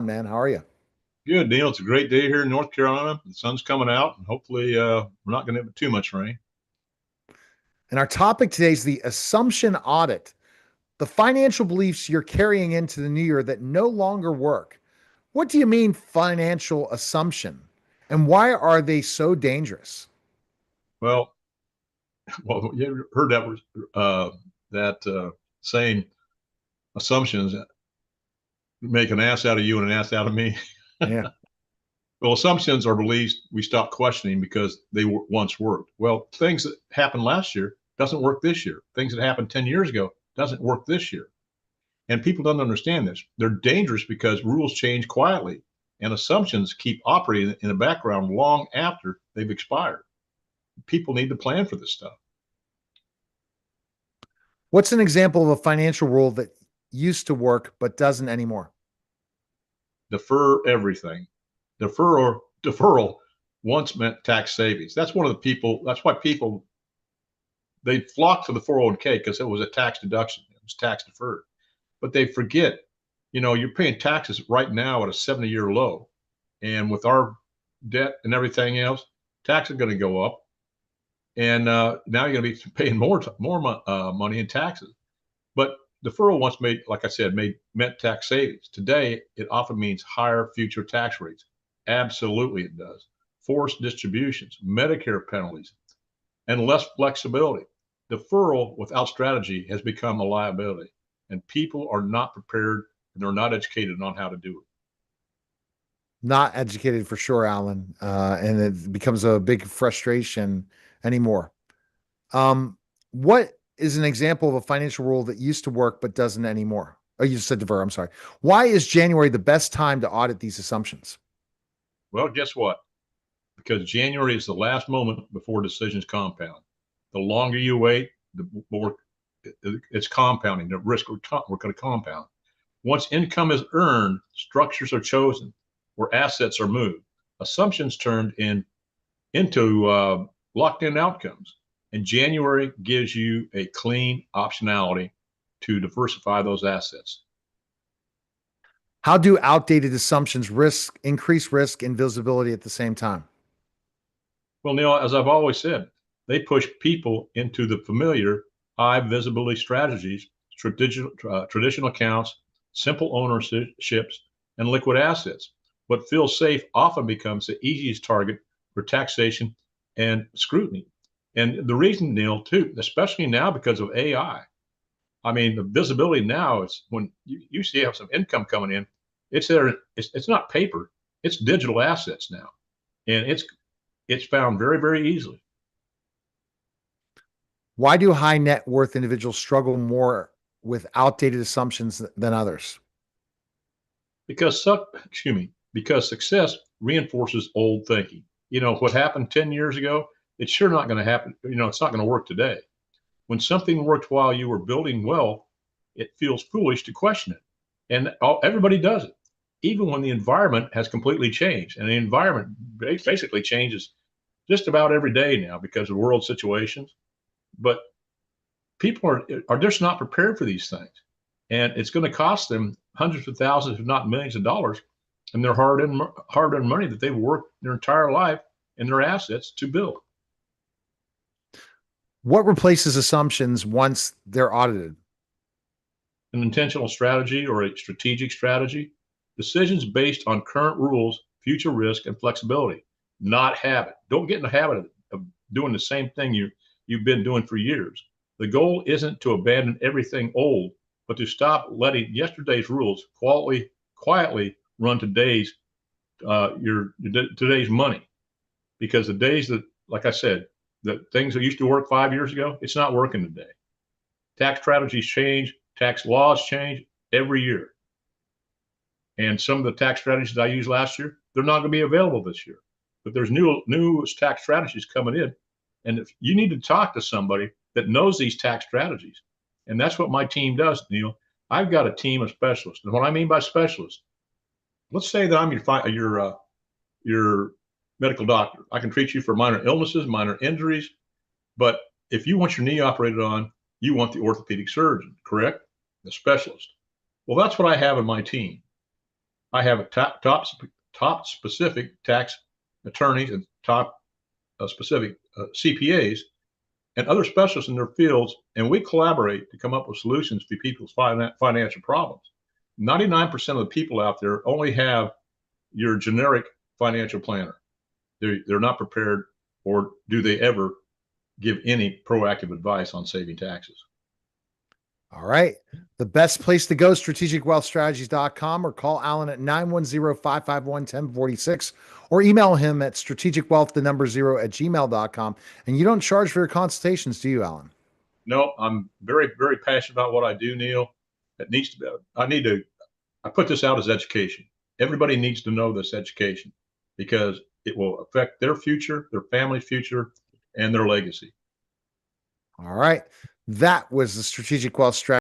Man, how are you? Good, Neil. It's a great day here in North Carolina. The sun's coming out, and hopefully, we're not going to have too much rain. And our topic today is the assumption audit, the financial beliefs you're carrying into the new year that no longer work. What do you mean financial assumption? And why are they so dangerous? Well, well, you ever heard that saying, assumptions make an ass out of you and an ass out of me. Yeah. Well, assumptions are beliefs we stop questioning because they once worked. Well, things that happened last year doesn't work this year. Things that happened 10 years ago doesn't work this year. And people don't understand this. They're dangerous because rules change quietly and assumptions keep operating in the background long after they've expired. People need to plan for this stuff. What's an example of a financial rule that used to work but doesn't anymore? Defer everything. Deferral once meant tax savings. That's why people they flock to the 401k because it was a tax deduction. It was tax deferred. But they forget, you're paying taxes right now at a 70-year low. And with our debt and everything else, taxes are going to go up. And now you're going to be paying more money in taxes. But deferral once made, like I said, meant tax savings. Today, it often means higher future tax rates. Absolutely, it does. Forced distributions, Medicare penalties, and less flexibility. Deferral without strategy has become a liability, and people are not prepared and they're not educated on how to do it. Not educated for sure, Alan. And it becomes a big frustration anymore. What is an example of a financial rule that used to work but doesn't anymore? Oh, you just said defer. I'm sorry. Why is January the best time to audit these assumptions? Well, guess what? Because January is the last moment before decisions compound. The longer you wait, the more it's compounding. The risk we're going to compound. Once income is earned, structures are chosen, where assets are moved, assumptions turned into locked in outcomes. And January gives you a clean optionality to diversify those assets. How do outdated assumptions increase risk and visibility at the same time? Well, Neil, as I've always said, they push people into the familiar high visibility strategies, traditional accounts, simple ownerships, and liquid assets. What feels safe often becomes the easiest target for taxation and scrutiny. And the reason, Neil, too, especially now because of AI, I mean, the visibility now is when you see have some income coming in, it's there. It's not paper, it's digital assets now, and it's found very, very easily. Why do high net worth individuals struggle more with outdated assumptions than others? Because excuse me, because success reinforces old thinking. What happened 10 years ago, it's sure not going to happen. It's not going to work today. When something worked while you were building wealth, it feels foolish to question it. And everybody does it, even when the environment has completely changed. And the environment basically changes just about every day now because of world situations. But people are just not prepared for these things. And it's going to cost them hundreds of thousands, if not millions of dollars, and their hard-earned money that they've worked their entire life and their assets to build. What replaces assumptions once they're audited? An intentional strategy or a strategic strategy, decisions based on current rules, future risk, and flexibility, not habit. Don't get in the habit of doing the same thing you've been doing for years. The goal isn't to abandon everything old, but to stop letting yesterday's rules quietly run today's money. Because the days that, like I said, the things that used to work 5 years ago, it's not working today. Tax strategies change, tax laws change every year. And some of the tax strategies I used last year, they're not going to be available this year. But there's new tax strategies coming in. And if you need to talk to somebody that knows these tax strategies, and that's what my team does, Neil. I've got a team of specialists. And what I mean by specialists, let's say that I'm your medical doctor. I can treat you for minor illnesses, minor injuries. But if you want your knee operated on, you want the orthopedic surgeon, correct? The specialist. Well, that's what I have in my team. I have a top specific tax attorneys and top specific CPAs and other specialists in their fields, and we collaborate to come up with solutions to people's financial problems. 99% of the people out there only have your generic financial planner. They're not prepared, or do they ever give any proactive advice on saving taxes. All right. The best place to go, strategicwealthstrategies.com, or call Alan at 910-551-1046, or email him at strategicwealth, the number 0 at gmail.com. And you don't charge for your consultations, do you, Alan? No, I'm very, very passionate about what I do, Neil. It needs to be, I put this out as education. Everybody needs to know this education because it will affect their future, their family's future, and their legacy. All right. That was the Strategic Wealth Strategy.